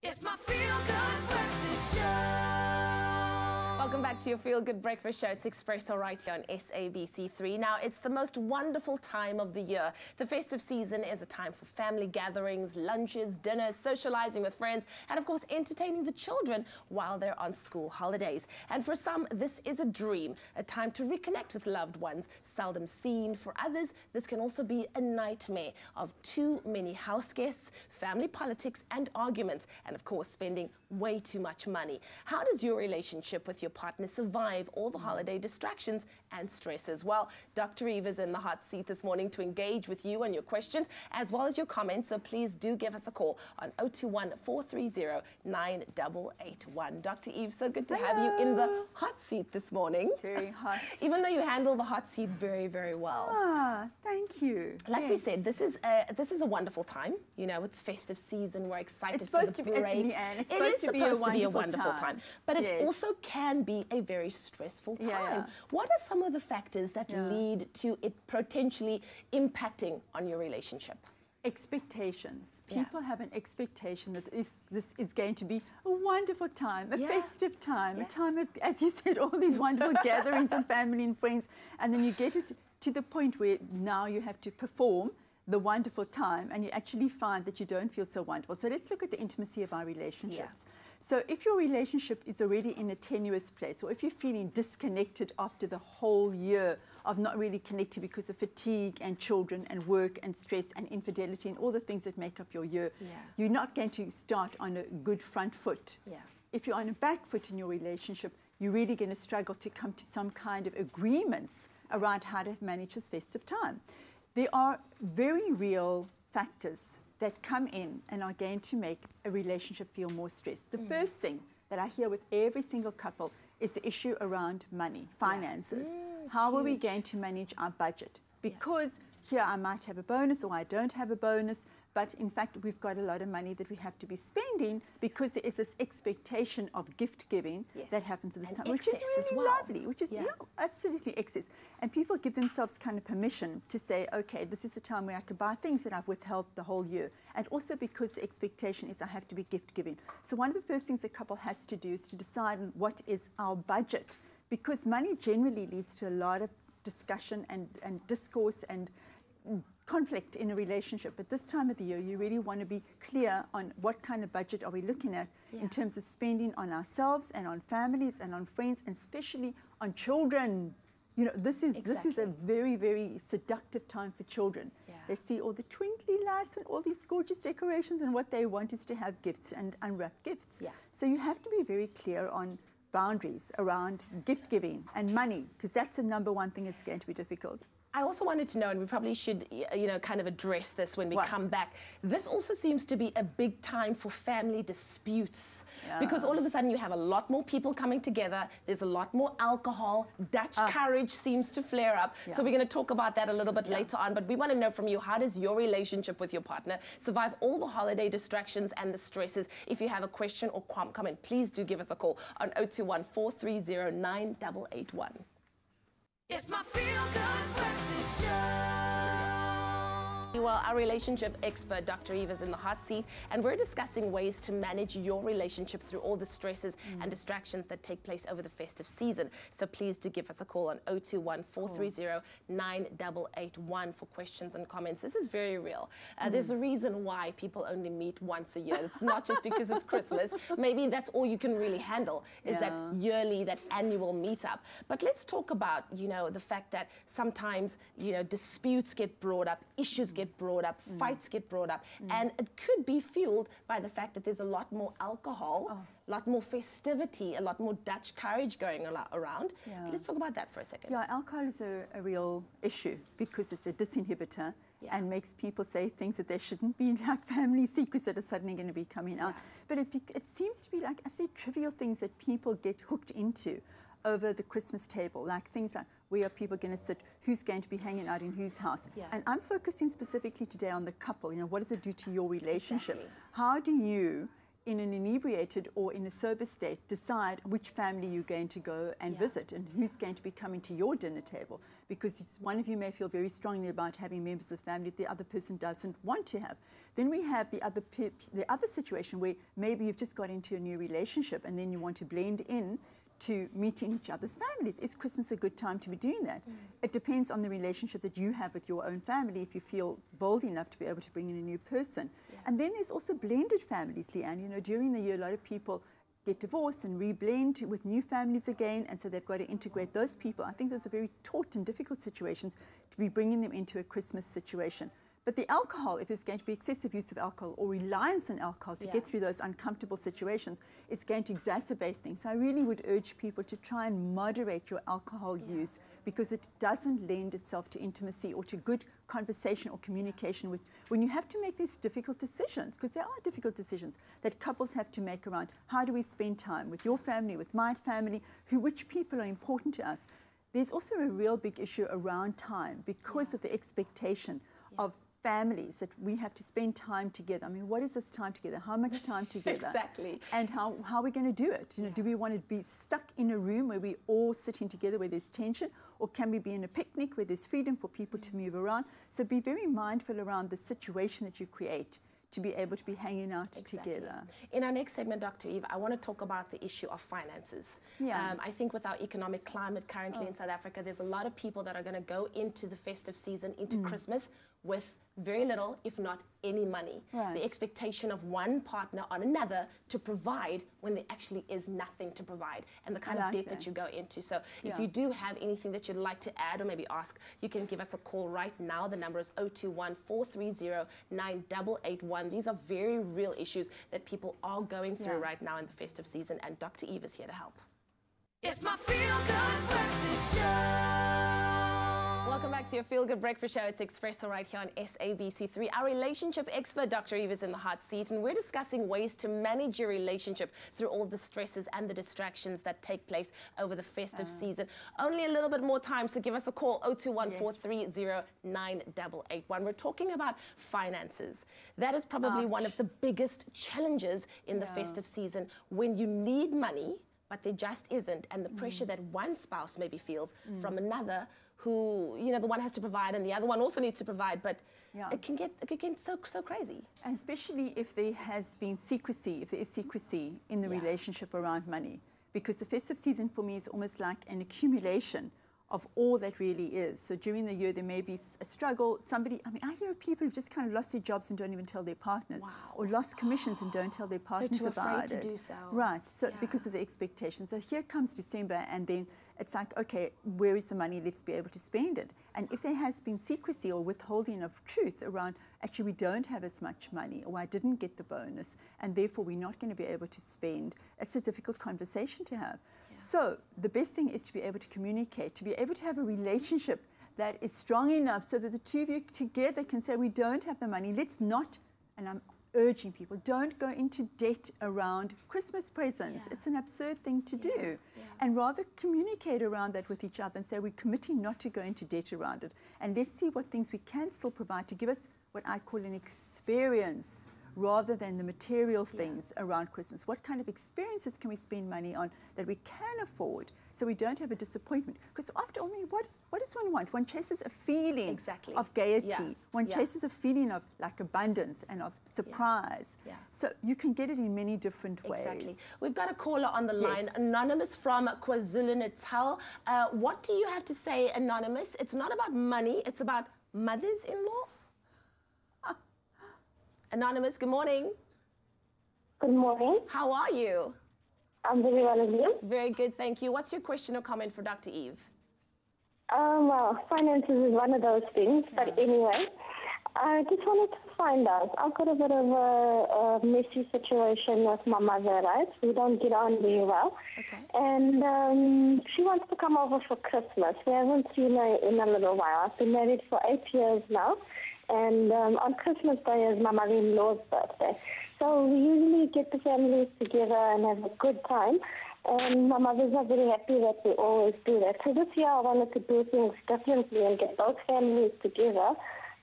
It's my feel-good breakfast show. Welcome back to your Feel Good Breakfast Show. It's Expresso right here on SABC3. Now, it's the most wonderful time of the year. The festive season is a time for family gatherings, lunches, dinners, socializing with friends, and of course, entertaining the children while they're on school holidays. And for some, this is a dream, a time to reconnect with loved ones, seldom seen. For others, this can also be a nightmare of too many house guests, family politics, and arguments, and of course, spending way too much money. How does your relationship with your partner survive all the holiday distractions and stresses? Well, Dr.Eve is in the hot seat this morning to engage with you and your questions as well as your comments, so please do give us a call on 021-430-9881. Dr. Eve, so good to have you in the hot seat this morning. Very hot. Even though you handle the hot seat very, very well. Ah, thank you. Like we said, this is a wonderful time. You know, it's festive season. We're excited for the break. It's supposed to be a wonderful time. But it also can be a very stressful time. Yeah. What are some of the factors that lead to it potentially impacting on your relationship? Expectations. People have an expectation that this is going to be a wonderful time, a festive time, a time of, as you said, all these wonderful gatherings of family and friends, and then you get it to the point where now you have to perform the wonderful time, and you actually find that you don't feel so wonderful. So let's look at the intimacy of our relationships. So if your relationship is already in a tenuous place, or if you're feeling disconnected after the whole year of not really connected because of fatigue and children and work and stress and infidelity and all the things that make up your year, you're not going to start on a good front foot. If you're on a back foot in your relationship, you're really going to struggle to come to some kind of agreements around how to manage this festive time. There are very real factors that come in and are going to make a relationship feel more stressed. The first thing that I hear with every single couple is the issue around money, finances. How are we going to manage our budget? Because here I might have a bonus or I don't have a bonus, but in fact we've got a lot of money that we have to be spending because there is this expectation of gift giving that happens at this time, which is really lovely, which is absolutely excess. And people give themselves kind of permission to say, okay, this is a time where I can buy things that I've withheld the whole year. And also because the expectation is I have to be gift giving. So one of the first things a couple has to do is to decide on what is our budget, because money generally leads to a lot of discussion and discourse and conflict in a relationship. At this time of the year, you really want to be clear on what kind of budget are we looking at in terms of spending on ourselves and on families and on friends, and especially on children. You know, this is a very, very seductive time for children. They see all the twinkly lights and all these gorgeous decorations, and what they want is to have gifts and unwrap gifts. So you have to be very clear on boundaries around gift giving and money, because that's the number one thing that's going to be difficult. I also wanted to know, and we probably should, you know, kind of address this when we come back. This also seems to be a big time for family disputes, because all of a sudden you have a lot more people coming together. There's a lot more alcohol. Dutch courage seems to flare up. So we're going to talk about that a little bit later on. But we want to know from you, how does your relationship with your partner survive all the holiday distractions and the stresses? If you have a question or comment, please do give us a call on 021-430-9881. It's my feel-good breakfast show. Well, our relationship expert, Dr. Eve, is in the hot seat, and we're discussing ways to manage your relationship through all the stresses and distractions that take place over the festive season. So please do give us a call on 021-430-9881 for questions and comments. This is very real. There's a reason why people only meet once a year. It's not just because it's Christmas. Maybe that's all you can really handle, is that yearly, that annual meetup. But let's talk about, you know, the fact that sometimes, you know, disputes get brought up, issues get brought up, fights get brought up, and it could be fueled by the fact that there's a lot more alcohol, a lot more festivity, a lot more Dutch courage going around. Let's talk about that for a second. Alcohol is a real issue because it's a disinhibitor and makes people say things that they shouldn't be, like family secrets that are suddenly going to be coming out. But it seems to be like absolutely trivial things that people get hooked into over the Christmas table, like things like, where are people going to sit, who's going to be hanging out in whose house. And I'm focusing specifically today on the couple. You know, what does it do to your relationship? How do you, in an inebriated or in a sober state, decide which family you're going to go and visit and who's going to be coming to your dinner table? because one of you may feel very strongly about having members of the family that the other person doesn't want to have. Then we have the other situation where maybe you've just got into a new relationship and then you want to blend in to meeting each other's families. Is Christmas a good time to be doing that? It depends on the relationship that you have with your own family, if you feel bold enough to be able to bring in a new person. And then there's also blended families, Leanne. You know, during the year, a lot of people get divorced and reblend with new families again, and so they've got to integrate those people. I think those are very taut and difficult situations to be bringing them into a Christmas situation. But the alcohol, if there's going to be excessive use of alcohol or reliance on alcohol to get through those uncomfortable situations, it's going to exacerbate things. So I really would urge people to try and moderate your alcohol use, because it doesn't lend itself to intimacy or to good conversation or communication with when you have to make these difficult decisions, because there are difficult decisions that couples have to make around how do we spend time with your family, with my family, which people are important to us. There's also a real big issue around time because of the expectation of families that we have to spend time together. I mean, what is this time together? How much time together? Exactly. And how are we going to do it? You know, do we want to be stuck in a room where we're all sitting together where there's tension, or can we be in a picnic where there's freedom for people to move around? So be very mindful around the situation that you create to be able to be hanging out together. In our next segment, Dr. Eve, I want to talk about the issue of finances. I think with our economic climate currently in South Africa, there's a lot of people that are going to go into the festive season, into Christmas, with very little, if not any money. The expectation of one partner on another to provide when there actually is nothing to provide, and the kind of debt that you go into. So if you do have anything that you'd like to add or maybe ask, you can give us a call right now. The number is 021-430-9881. These are very real issues that people are going through right now in the festive season, and Dr. Eve is here to help. It's my feel-good breakfast show. Welcome back to your Feel Good Breakfast Show. It's Expresso right here on SABC3. Our relationship expert, Dr. Eve, is in the hot seat, and we're discussing ways to manage your relationship through all the stresses and the distractions that take place over the festive season. Only a little bit more time, so give us a call, 021-430-9881. We're talking about finances. That is probably one of the biggest challenges in the festive season, when you need money, but there just isn't, and the pressure that one spouse maybe feels from another, who, you know, the one has to provide and the other one also needs to provide, but it can get so crazy. And especially if there has been secrecy, if there is secrecy in the relationship around money, because the festive season for me is almost like an accumulation of all that really is. So during the year, there may be a struggle. Somebody, I mean, I hear of people who've just kind of lost their jobs and don't even tell their partners, or lost commissions and don't tell their partners about it. They're too afraid to do so. Right, so because of the expectations. So here comes December, and then it's like, okay, where is the money? Let's be able to spend it. And if there has been secrecy or withholding of truth around, actually, we don't have as much money, or I didn't get the bonus, and therefore we're not going to be able to spend, it's a difficult conversation to have. So the best thing is to be able to communicate, to be able to have a relationship that is strong enough so that the two of you together can say, we don't have the money, let's not, and I'm urging people, don't go into debt around Christmas presents. It's an absurd thing to do. And rather communicate around that with each other and say, we're committing not to go into debt around it. And let's see what things we can still provide to give us what I call an experience, rather than the material things around Christmas. What kind of experiences can we spend money on that we can afford, so we don't have a disappointment? Because after all, I mean, what does one want? One chases a feeling of gaiety. One chases a feeling of like abundance and of surprise. So you can get it in many different ways. We've got a caller on the line, Anonymous from KwaZulu-Natal. What do you have to say, Anonymous? It's not about money, it's about mothers-in-law. Anonymous, good morning. Good morning. How are you? I'm very well, and you? Very good, thank you. What's your question or comment for Dr. Eve? Well, finances is one of those things, but anyway, I just wanted to find out. I've got a bit of a messy situation with my mother, right? We don't get on very well. And she wants to come over for Christmas. We haven't seen her in a little while. I've been married for 8 years now. And on Christmas Day is my mother-in-law's birthday. So we usually get the families together and have a good time. And my mother's not very happy that we always do that. So this year I wanted to do things differently and get both families together.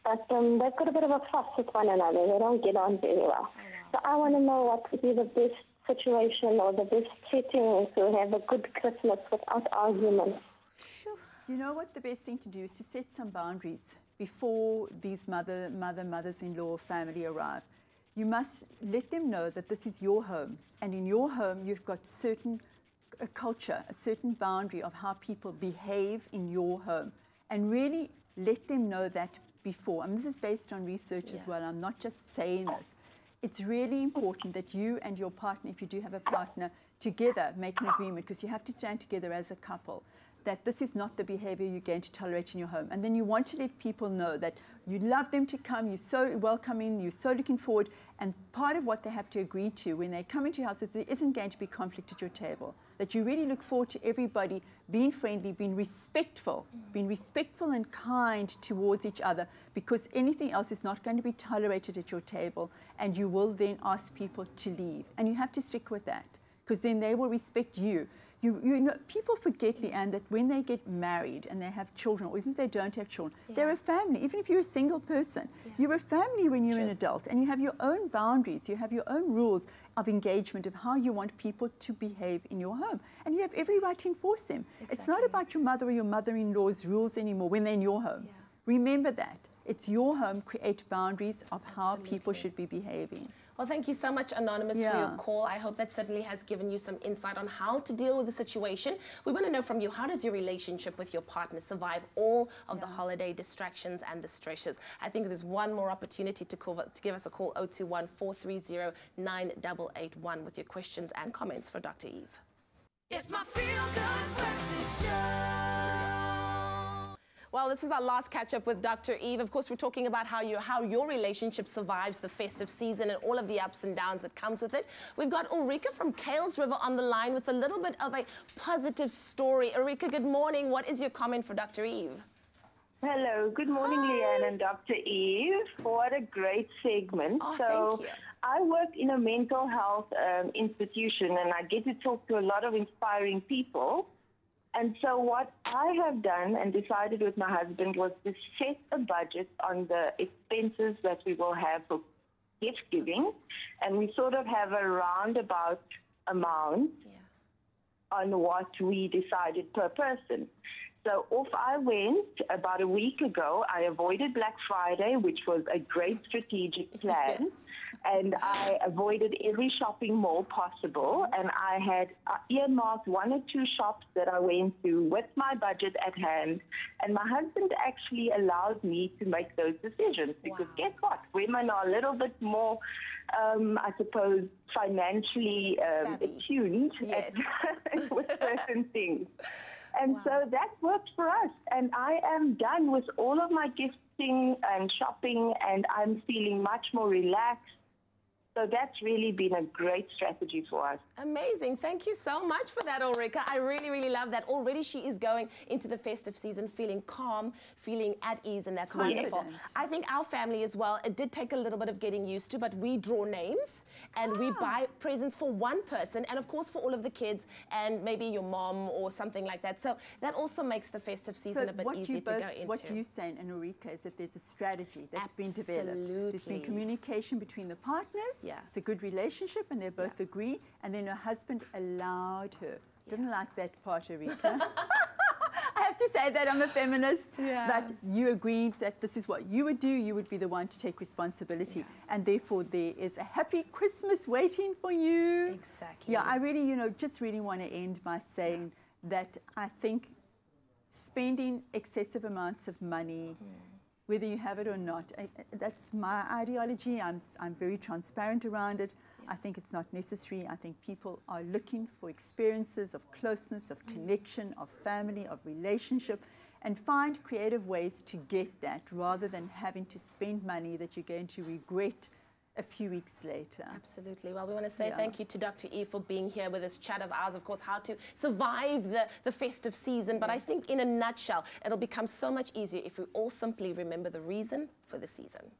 But they've got a bit of a fuss with one another. They don't get on very well. So I want to know what would be the best situation or the best setting to have a good Christmas without arguments. You know what the best thing to do is to set some boundaries before these mothers-in-law family arrive. You must let them know that this is your home, and in your home you've got a culture, a certain boundary of how people behave in your home, and really let them know that before. And this is based on research as well. I'm not just saying this. It's really important that you and your partner, if you do have a partner, together make an agreement, because you have to stand together as a couple, that this is not the behavior you're going to tolerate in your home. And then you want to let people know that you love them to come, you're so welcoming, you're so looking forward, and part of what they have to agree to when they come into your house is there isn't going to be conflict at your table, that you really look forward to everybody being friendly, being respectful and kind towards each other, because anything else is not going to be tolerated at your table, and you will then ask people to leave. And you have to stick with that, because then they will respect you. You know, people forget, Leanne, that when they get married and they have children, or even if they don't have children, they're a family. Even if you're a single person, you're a family when you're an adult, and you have your own boundaries, you have your own rules of engagement, of how you want people to behave in your home. And you have every right to enforce them. It's not about your mother or your mother-in-law's rules anymore when they're in your home. Remember that. It's your home. Create boundaries of how people should be behaving. Well, thank you so much, Anonymous, for your call. I hope that certainly has given you some insight on how to deal with the situation. We want to know from you, how does your relationship with your partner survive all of the holiday distractions and the stresses? I think there's one more opportunity to give us a call, 021-430-9881, with your questions and comments for Dr. Eve. It's my feel-good breakfast show. Well, this is our last catch-up with Dr. Eve. Of course, we're talking about how your relationship survives the festive season and all of the ups and downs that comes with it. We've got Ulrika from Kales River on the line with a little bit of a positive story. Ulrika, good morning. What is your comment for Dr. Eve? Hello, good morning, Leanne and Dr. Eve. What a great segment. Oh, so, thank you. I work in a mental health institution, and I get to talk to a lot of inspiring people. And so what I have done and decided with my husband was to set a budget on the expenses that we will have for gift giving. And we sort of have a roundabout amount on what we decided per person. So off I went about a week ago. I avoided Black Friday, which was a great strategic plan. And I avoided every shopping mall possible. And I had earmarked 1 or 2 shops that I went to with my budget at hand. And my husband actually allowed me to make those decisions. Because guess what? Women are a little bit more, I suppose, financially attuned with certain things. And so that worked for us. And I am done with all of my gifting and shopping, and I'm feeling much more relaxed. So that's really been a great strategy for us. Amazing. Thank you so much for that, Ulrika. I really, really love that. Already she is going into the festive season feeling calm, feeling at ease, and that's wonderful. I think our family as well, it did take a little bit of getting used to, but we draw names and we buy presents for one person and, of course, for all of the kids and maybe your mom or something like that. So that also makes the festive season a bit easier to go into. What you're saying, and Ulrika, is that there's a strategy that's been developed. There's been communication between the partners. It's a good relationship, and they both agree. And then her husband allowed her. Didn't like that part, Ulrika. I have to say that I'm a feminist. But you agreed that this is what you would do. You would be the one to take responsibility. And therefore, there is a happy Christmas waiting for you. Exactly. Yeah, I really, just really want to end by saying that I think spending excessive amounts of money, whether you have it or not, that's my ideology. I'm very transparent around it. I think it's not necessary. I think people are looking for experiences of closeness, of connection, of family, of relationship, and find creative ways to get that rather than having to spend money that you're going to regret a few weeks later. Absolutely. Well, we want to say thank you to Dr. Eve for being here with this chat of ours, of course, how to survive the festive season. But I think in a nutshell, it'll become so much easier if we all simply remember the reason for the season.